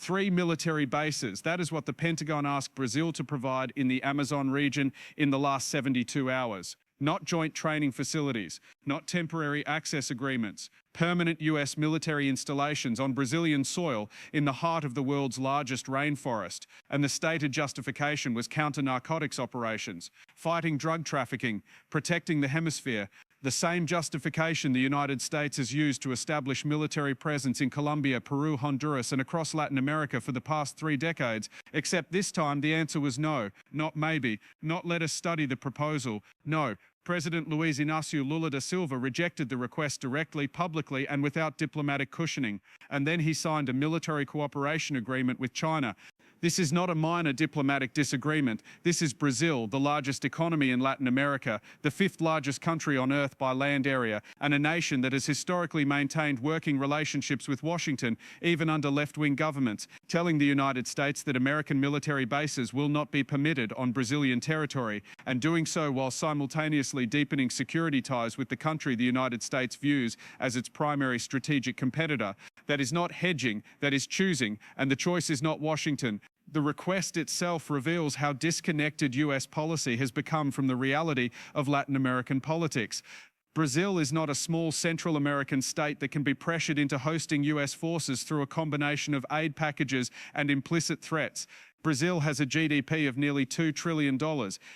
3 military bases. That is what the Pentagon asked Brazil to provide in the Amazon region in the last 72 hours. Not joint training facilities, not temporary access agreements, permanent US military installations on Brazilian soil in the heart of the world's largest rainforest. And the stated justification was counter-narcotics operations, fighting drug trafficking, protecting the hemisphere. The same justification the United States has used to establish military presence in Colombia, Peru, Honduras, and across Latin America for the past 3 decades, except this time the answer was no, not maybe, not let us study the proposal, no. President Luiz Inácio Lula da Silva rejected the request directly, publicly, and without diplomatic cushioning, and then he signed a military cooperation agreement with China. This is not a minor diplomatic disagreement. This is Brazil, the largest economy in Latin America, the 5th largest country on Earth by land area, and a nation that has historically maintained working relationships with Washington, even under left-wing governments, telling the United States that American military bases will not be permitted on Brazilian territory, and doing so while simultaneously deepening security ties with the country the United States views as its primary strategic competitor. That is not hedging, that is choosing, and the choice is not Washington. The request itself reveals how disconnected US policy has become from the reality of Latin American politics. Brazil is not a small Central American state that can be pressured into hosting US forces through a combination of aid packages and implicit threats. Brazil has a GDP of nearly $2 trillion.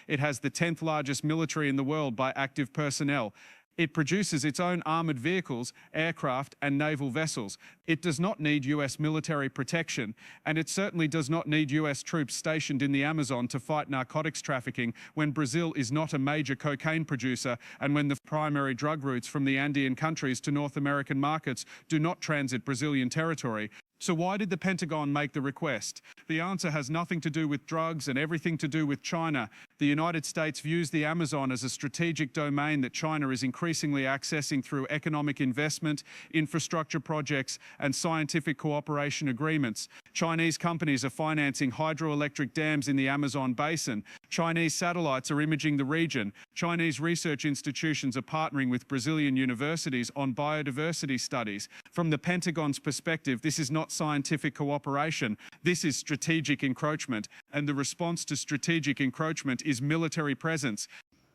It has the 10th largest military in the world by active personnel. It produces its own armoured vehicles, aircraft and naval vessels. It does not need US military protection, and it certainly does not need US troops stationed in the Amazon to fight narcotics trafficking when Brazil is not a major cocaine producer and when the primary drug routes from the Andean countries to North American markets do not transit Brazilian territory. So why did the Pentagon make the request? The answer has nothing to do with drugs and everything to do with China. The United States views the Amazon as a strategic domain that China is increasingly accessing through economic investment, infrastructure projects, and scientific cooperation agreements. Chinese companies are financing hydroelectric dams in the Amazon basin. Chinese satellites are imaging the region. Chinese research institutions are partnering with Brazilian universities on biodiversity studies. From the Pentagon's perspective, this is not scientific cooperation. This is strategic encroachment, and the response to strategic encroachment is military presence.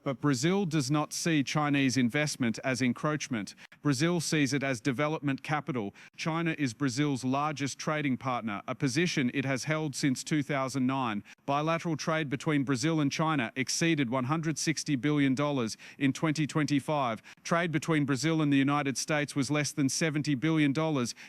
But Brazil does not see Chinese investment as encroachment. Brazil sees it as development capital. China is Brazil's largest trading partner, a position it has held since 2009. Bilateral trade between Brazil and China exceeded $160 billion in 2025. Trade between Brazil and the United States was less than $70 billion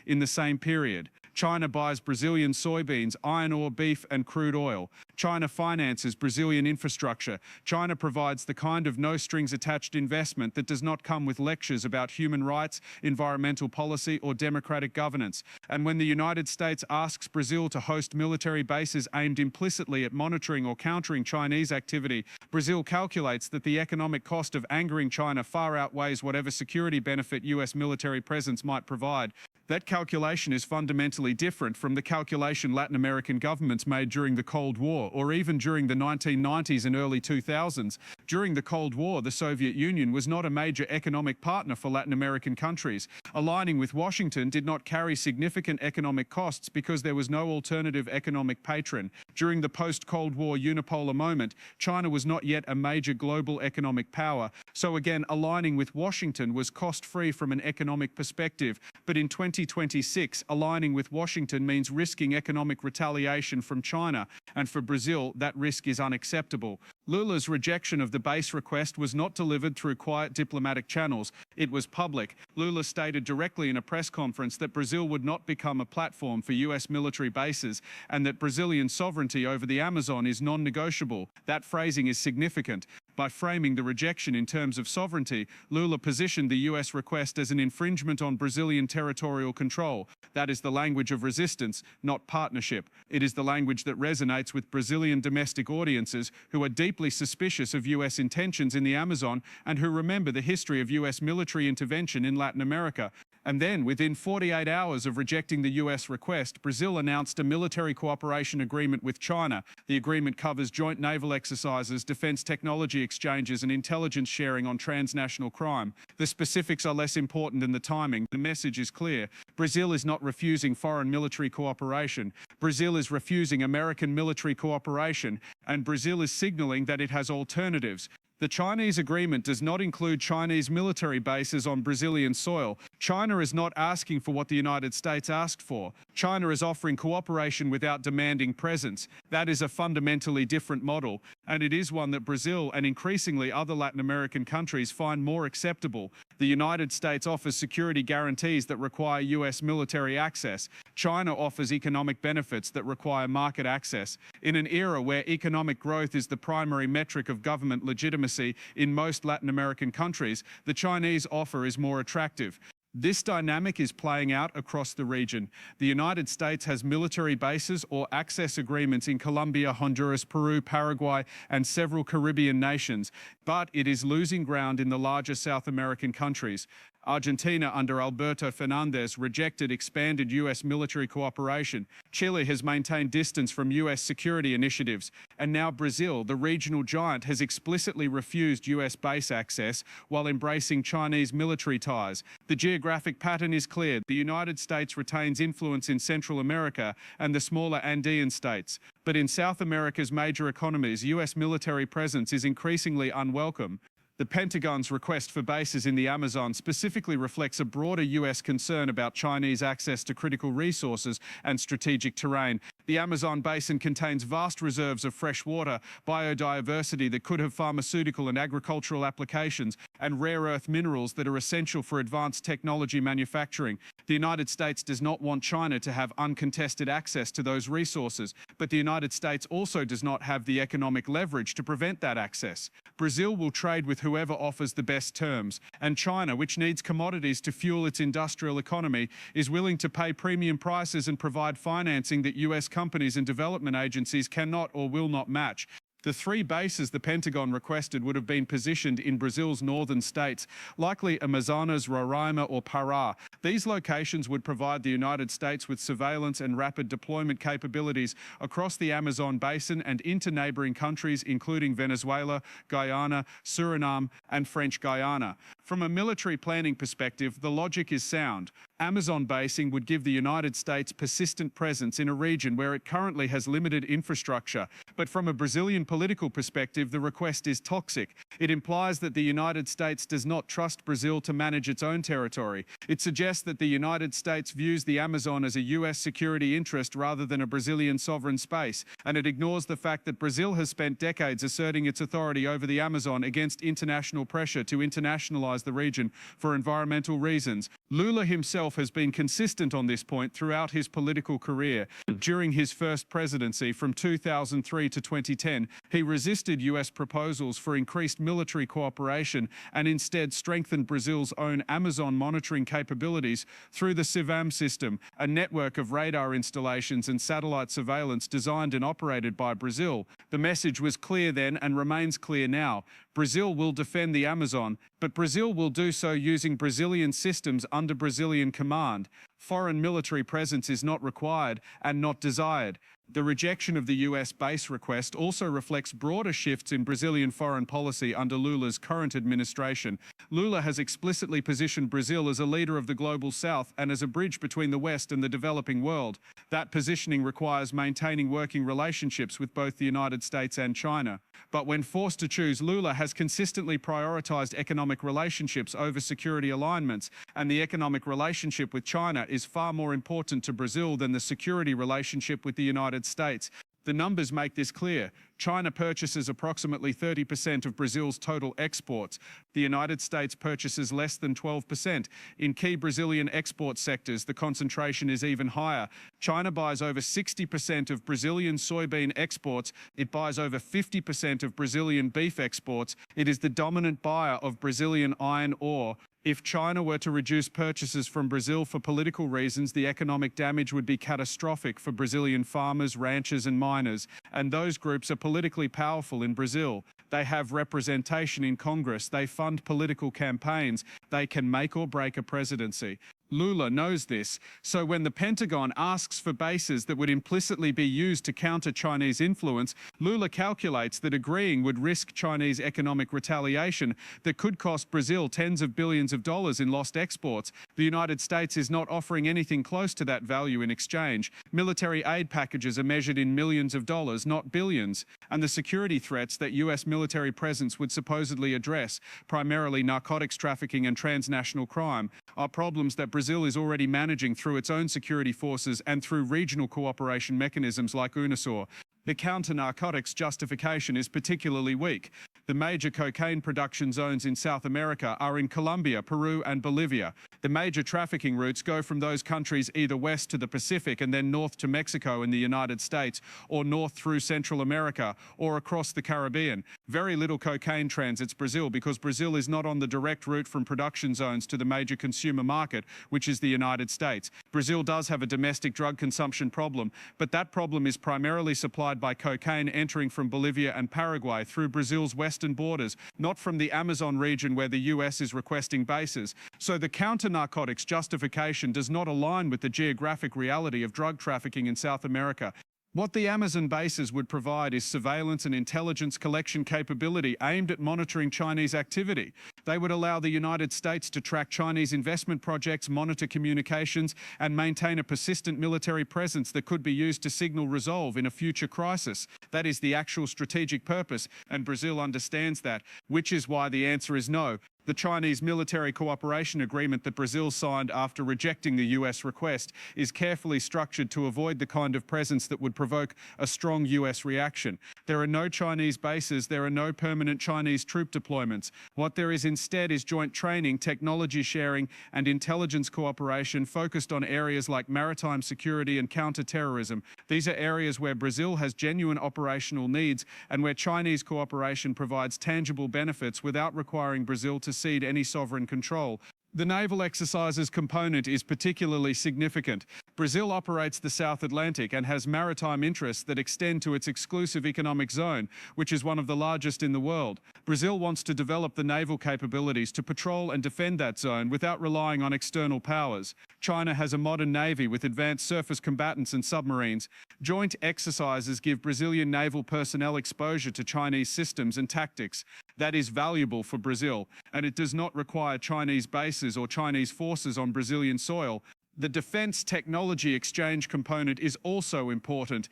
in the same period. China buys Brazilian soybeans, iron ore, beef, and crude oil. China finances Brazilian infrastructure. China provides the kind of no-strings-attached investment that does not come with lectures about human rights, environmental policy, or democratic governance. And when the United States asks Brazil to host military bases aimed implicitly at monitoring or countering Chinese activity, Brazil calculates that the economic cost of angering China far outweighs whatever security benefit US military presence might provide. That calculation is fundamentally different from the calculation Latin American governments made during the Cold War, or even during the 1990s and early 2000s. During the Cold War, the Soviet Union was not a major economic partner for Latin American countries. Aligning with Washington did not carry significant economic costs because there was no alternative economic patron. During the post-Cold War unipolar moment, China was not yet a major global economic power. So again, aligning with Washington was cost-free from an economic perspective. But in 2026, aligning with Washington means risking economic retaliation from China, and for Brazil, that risk is unacceptable. Lula's rejection of the base request was not delivered through quiet diplomatic channels. It was public. Lula stated directly in a press conference that Brazil would not become a platform for US military bases and that Brazilian sovereignty over the Amazon is non-negotiable. That phrasing is significant. By framing the rejection in terms of sovereignty, Lula positioned the US request as an infringement on Brazilian territorial control. That is the language of resistance, not partnership. It is the language that resonates with Brazilian domestic audiences who are deeply suspicious of US intentions in the Amazon and who remember the history of US military intervention in Latin America. And then, within 48 hours of rejecting the US request, Brazil announced a military cooperation agreement with China. The agreement covers joint naval exercises, defense technology exchanges, and intelligence sharing on transnational crime. The specifics are less important than the timing. The message is clear. Brazil is not refusing foreign military cooperation. Brazil is refusing American military cooperation, and Brazil is signaling that it has alternatives. The Chinese agreement does not include Chinese military bases on Brazilian soil. China is not asking for what the United States asked for. China is offering cooperation without demanding presence. That is a fundamentally different model, and it is one that Brazil and increasingly other Latin American countries find more acceptable. The United States offers security guarantees that require US military access. China offers economic benefits that require market access. In an era where economic growth is the primary metric of government legitimacy in most Latin American countries, the Chinese offer is more attractive. This dynamic is playing out across the region. The United States has military bases or access agreements in Colombia, Honduras, Peru, Paraguay, and several Caribbean nations, but it is losing ground in the larger South American countries. Argentina, under Alberto Fernandez, rejected expanded US military cooperation. Chile has maintained distance from US security initiatives. And now Brazil, the regional giant, has explicitly refused US base access while embracing Chinese military ties. The geographic pattern is clear. The United States retains influence in Central America and the smaller Andean states. But in South America's major economies, US military presence is increasingly unwelcome. The Pentagon's request for bases in the Amazon specifically reflects a broader US concern about Chinese access to critical resources and strategic terrain. The Amazon basin contains vast reserves of fresh water, biodiversity that could have pharmaceutical and agricultural applications, and rare earth minerals that are essential for advanced technology manufacturing. The United States does not want China to have uncontested access to those resources, but the United States also does not have the economic leverage to prevent that access. Brazil will trade with whoever offers the best terms, and China, which needs commodities to fuel its industrial economy, is willing to pay premium prices and provide financing that US companies and development agencies cannot or will not match. The 3 bases the Pentagon requested would have been positioned in Brazil's northern states, likely Amazonas, Roraima, or Pará. These locations would provide the United States with surveillance and rapid deployment capabilities across the Amazon basin and into neighboring countries, including Venezuela, Guyana, Suriname, and French Guiana. From a military planning perspective, the logic is sound. Amazon basing would give the United States persistent presence in a region where it currently has limited infrastructure. But from a Brazilian political perspective, the request is toxic. It implies that the United States does not trust Brazil to manage its own territory. It suggests that the United States views the Amazon as a US security interest rather than a Brazilian sovereign space, and it ignores the fact that Brazil has spent decades asserting its authority over the Amazon against international pressure to internationalize the region for environmental reasons. Lula himself has been consistent on this point throughout his political career. During his first presidency from 2003 to 2010, he resisted US proposals for increased military cooperation and instead strengthened Brazil's own Amazon monitoring capabilities through the CIVAM system, a network of radar installations and satellite surveillance designed and operated by Brazil. The message was clear then and remains clear now. Brazil will defend the Amazon, but Brazil will do so using Brazilian systems under Brazilian command. Foreign military presence is not required and not desired. The rejection of the US base request also reflects broader shifts in Brazilian foreign policy under Lula's current administration. Lula has explicitly positioned Brazil as a leader of the global South and as a bridge between the West and the developing world. That positioning requires maintaining working relationships with both the United States and China. But when forced to choose, Lula has consistently prioritized economic relationships over security alignments, and the economic relationship with China is far more important to Brazil than the security relationship with the United States. The numbers make this clear. China purchases approximately 30% of Brazil's total exports. The United States purchases less than 12%. In key Brazilian export sectors, the concentration is even higher. China buys over 60% of Brazilian soybean exports. It buys over 50% of Brazilian beef exports. It is the dominant buyer of Brazilian iron ore. If China were to reduce purchases from Brazil for political reasons, the economic damage would be catastrophic for Brazilian farmers, ranchers, and miners. And those groups are politically powerful in Brazil. They have representation in Congress. They fund political campaigns. They can make or break a presidency. Lula knows this, so when the Pentagon asks for bases that would implicitly be used to counter Chinese influence, Lula calculates that agreeing would risk Chinese economic retaliation that could cost Brazil tens of billions of dollars in lost exports. The United States is not offering anything close to that value in exchange. Military aid packages are measured in millions of dollars, not billions. And the security threats that US military presence would supposedly address, primarily narcotics trafficking and transnational crime, are problems that Brazil is already managing through its own security forces and through regional cooperation mechanisms like UNASUR. The counter-narcotics justification is particularly weak. The major cocaine production zones in South America are in Colombia, Peru and Bolivia. The major trafficking routes go from those countries either west to the Pacific and then north to Mexico in the United States, or north through Central America, or across the Caribbean. Very little cocaine transits Brazil because Brazil is not on the direct route from production zones to the major consumer market, which is the United States. Brazil does have a domestic drug consumption problem, but that problem is primarily supplied by cocaine entering from Bolivia and Paraguay through Brazil's western borders, not from the Amazon region where the US is requesting bases. So the counter-narcotics justification does not align with the geographic reality of drug trafficking in South America. What the Amazon bases would provide is surveillance and intelligence collection capability aimed at monitoring Chinese activity. They would allow the United States to track Chinese investment projects, monitor communications, and maintain a persistent military presence that could be used to signal resolve in a future crisis. That is the actual strategic purpose, and Brazil understands that, which is why the answer is no. The Chinese military cooperation agreement that Brazil signed after rejecting the US request is carefully structured to avoid the kind of presence that would provoke a strong US reaction. There are no Chinese bases, there are no permanent Chinese troop deployments. What there is instead is joint training, technology sharing, and intelligence cooperation focused on areas like maritime security and counter-terrorism. These are areas where Brazil has genuine operational needs and where Chinese cooperation provides tangible benefits without requiring Brazil to cede any sovereign control. The naval exercises component is particularly significant. Brazil operates the South Atlantic and has maritime interests that extend to its exclusive economic zone, which is one of the largest in the world. Brazil wants to develop the naval capabilities to patrol and defend that zone without relying on external powers. China has a modern navy with advanced surface combatants and submarines. Joint exercises give Brazilian naval personnel exposure to Chinese systems and tactics. That is valuable for Brazil, and it does not require Chinese bases or Chinese forces on Brazilian soil. The defense technology exchange component is also important.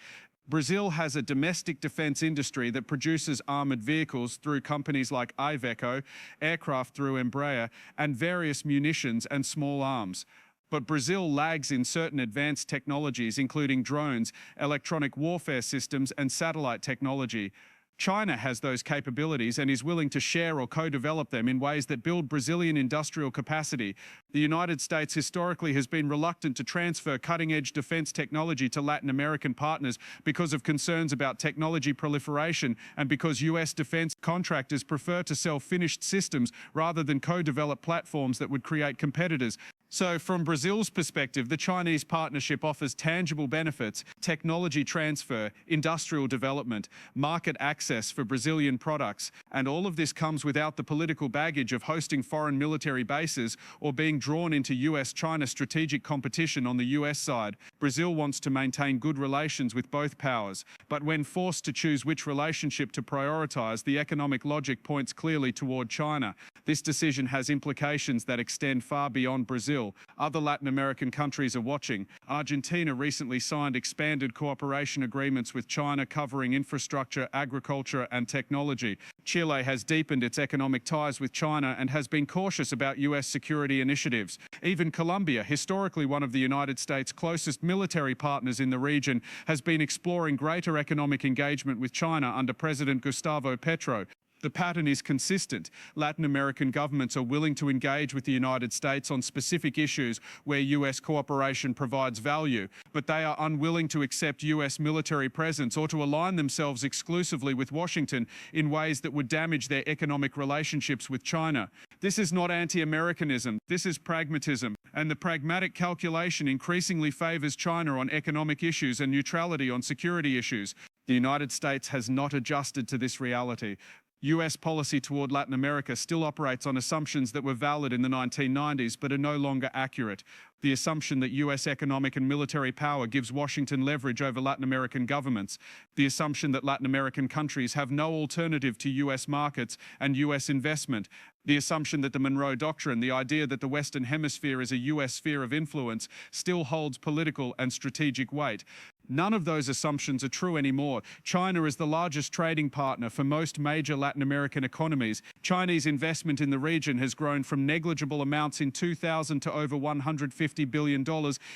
Brazil has a domestic defense industry that produces armored vehicles through companies like Iveco, aircraft through Embraer, and various munitions and small arms. But Brazil lags in certain advanced technologies, including drones, electronic warfare systems, and satellite technology. China has those capabilities and is willing to share or co-develop them in ways that build Brazilian industrial capacity. The United States historically has been reluctant to transfer cutting-edge defense technology to Latin American partners because of concerns about technology proliferation and because US defense contractors prefer to sell finished systems rather than co-develop platforms that would create competitors. So from Brazil's perspective, the Chinese partnership offers tangible benefits: technology transfer, industrial development, market access for Brazilian products, and all of this comes without the political baggage of hosting foreign military bases or being drawn into US-China strategic competition on the US side. Brazil wants to maintain good relations with both powers, but when forced to choose which relationship to prioritize, the economic logic points clearly toward China. This decision has implications that extend far beyond Brazil. Other Latin American countries are watching. Argentina recently signed expanded cooperation agreements with China covering infrastructure, agriculture, and technology. Chile has deepened its economic ties with China and has been cautious about US security initiatives. Even Colombia, historically one of the United States' closest military partners in the region, has been exploring greater economic engagement with China under President Gustavo Petro. The pattern is consistent. Latin American governments are willing to engage with the United States on specific issues where US cooperation provides value, but they are unwilling to accept US military presence or to align themselves exclusively with Washington in ways that would damage their economic relationships with China. This is not anti-Americanism, this is pragmatism, and the pragmatic calculation increasingly favors China on economic issues and neutrality on security issues. The United States has not adjusted to this reality. US policy toward Latin America still operates on assumptions that were valid in the 1990s but are no longer accurate. The assumption that US economic and military power gives Washington leverage over Latin American governments. The assumption that Latin American countries have no alternative to US markets and US investment. The assumption that the Monroe Doctrine, the idea that the Western Hemisphere is a US sphere of influence, still holds political and strategic weight. None of those assumptions are true anymore. China is the largest trading partner for most major Latin American economies. Chinese investment in the region has grown from negligible amounts in 2000 to over $150 billion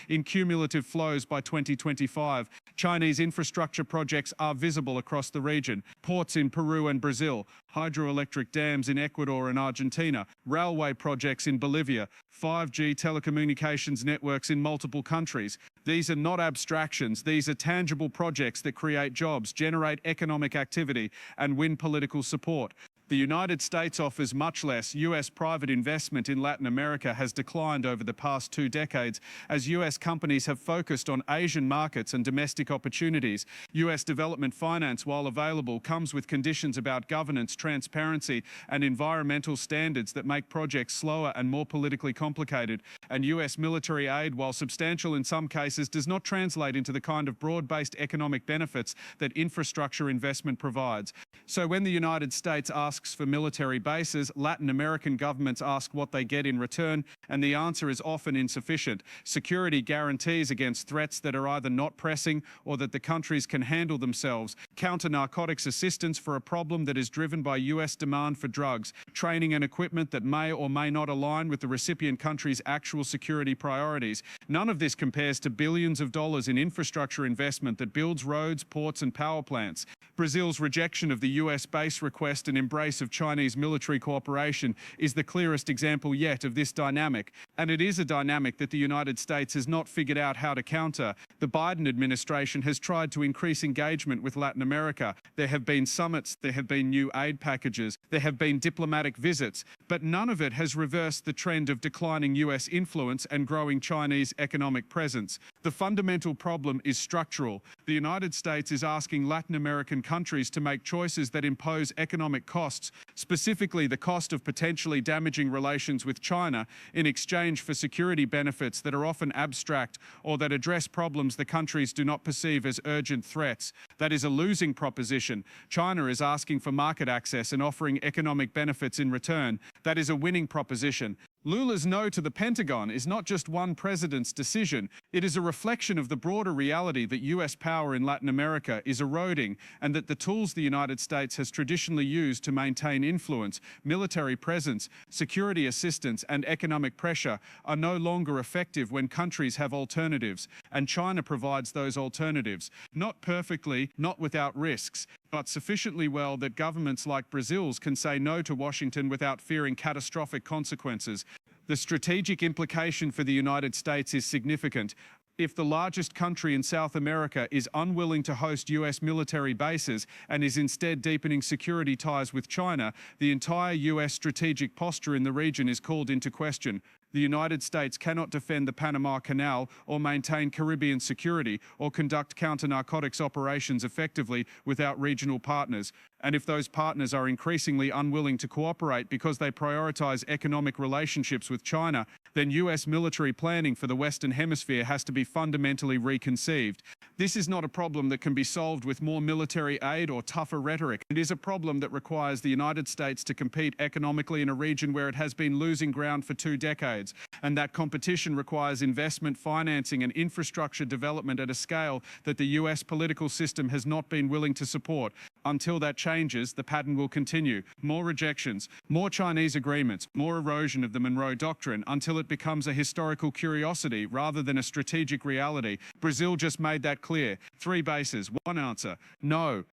in cumulative flows by 2025. Chinese infrastructure projects are visible across the region. Ports in Peru and Brazil, hydroelectric dams in Ecuador and Argentina, railway projects in Bolivia, 5G telecommunications networks in multiple countries. These are not abstractions. These are tangible projects that create jobs, generate economic activity, and win political support. The United States offers much less. US private investment in Latin America has declined over the past 2 decades as US companies have focused on Asian markets and domestic opportunities. US development finance, while available, comes with conditions about governance, transparency, and environmental standards that make projects slower and more politically complicated. And US military aid, while substantial in some cases, does not translate into the kind of broad-based economic benefits that infrastructure investment provides. So when the United States asks for military bases, Latin American governments ask what they get in return, and the answer is often insufficient. Security guarantees against threats that are either not pressing or that the countries can handle themselves. Counter-narcotics assistance for a problem that is driven by US demand for drugs. Training and equipment that may or may not align with the recipient country's actual security priorities. None of this compares to billions of dollars in infrastructure investment that builds roads, ports, and power plants. Brazil's rejection of the US base request and embrace of Chinese military cooperation is the clearest example yet of this dynamic, and it is a dynamic that the United States has not figured out how to counter. The Biden administration has tried to increase engagement with Latin America. There have been summits, there have been new aid packages, there have been diplomatic visits, but none of it has reversed the trend of declining US influence and growing Chinese economic presence. The fundamental problem is structural. The United States is asking Latin American countries to make choices that impose economic costs, specifically the cost of potentially damaging relations with China, in exchange for security benefits that are often abstract or that address problems the countries do not perceive as urgent threats. That is a losing proposition. China is asking for market access and offering economic benefits in return. That is a winning proposition. Lula's no to the Pentagon is not just one president's decision. It is a reflection of the broader reality that US power in Latin America is eroding and that the tools the United States has traditionally used to maintain influence, military presence, security assistance, and economic pressure are no longer effective when countries have alternatives. And China provides those alternatives. Not perfectly, not without risks, but sufficiently well that governments like Brazil's can say no to Washington without fearing catastrophic consequences. The strategic implication for the United States is significant. If the largest country in South America is unwilling to host US military bases and is instead deepening security ties with China, the entire US strategic posture in the region is called into question. The United States cannot defend the Panama Canal or maintain Caribbean security or conduct counter-narcotics operations effectively without regional partners. And if those partners are increasingly unwilling to cooperate because they prioritize economic relationships with China, then US military planning for the Western Hemisphere has to be fundamentally reconceived. This is not a problem that can be solved with more military aid or tougher rhetoric. It is a problem that requires the United States to compete economically in a region where it has been losing ground for 2 decades. And that competition requires investment, financing, and infrastructure development at a scale that the US political system has not been willing to support. Until that changes, the pattern will continue. More rejections, more Chinese agreements, more erosion of the Monroe Doctrine until it becomes a historical curiosity rather than a strategic reality. Brazil just made that clear. 3 bases, 1 answer. No.